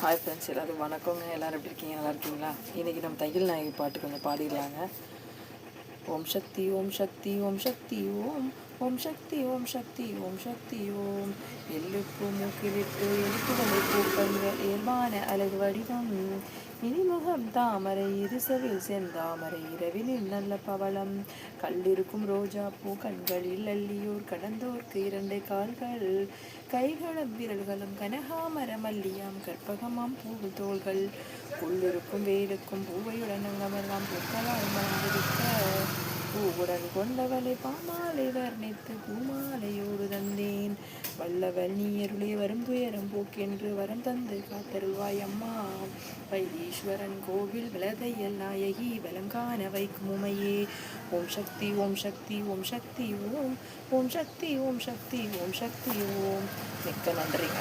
Hi friends, எல்லோரும் வணக்கங்க. எல்லோரும் எப்படி இருக்கீங்க? நல்லா இருக்கீங்களா? இன்றைக்கி நம்ம தையல் நாயகி பாட்டு கொஞ்சம் பாடிடலாங்க. ஓம் சக்தி ஓம் சக்தி ஓம் சக்தி ஓம் ஓம் சக்தி ஓம் சக்தி ஓம் சக்தி ஓம். எள்ளுப்பு மூக்கிலிட்டு எழுத்துக்களை பூப்பங்கள் இயல்பான அழகு வடிவம் இனிமுகம் தாமரை இருசவில் செந்தாமரை இரவினில் நல்ல பவளம் கல்லிருக்கும் ரோஜா பூ கண்களில் அள்ளியோர் கடந்தோர்க்கு 2 கால்கள் கைகளும் விரல்களும் கனகாமர மல்லியாம் கற்பகமாம் பூவு தோள்கள் உள்ளிருக்கும் வேலுக்கும் பூவையுடன் அங்கமெல்லாம் பூக்களால் மலர்ந்திருக்க பூவுடன் கொண்டவளை பாமாலை வர்ணித்து பூமாலையோடு தந்தேன். வல்லவள் நீ அருளே வரும் துயரம் போக்கென்று வரம் தந்து காத்தருள்வாய் அம்மா. வைத்தீஸ்வரன் கோவில் விளதையல் நாயகி வலம் காண வைக்கும் உமையே. ஓம் சக்தி ஓம் சக்தி ஓம் சக்தி ஓம் ஓம் சக்தி ஓம் சக்தி ஓம் சக்தி ஓம். மிக்க நன்றிங்க.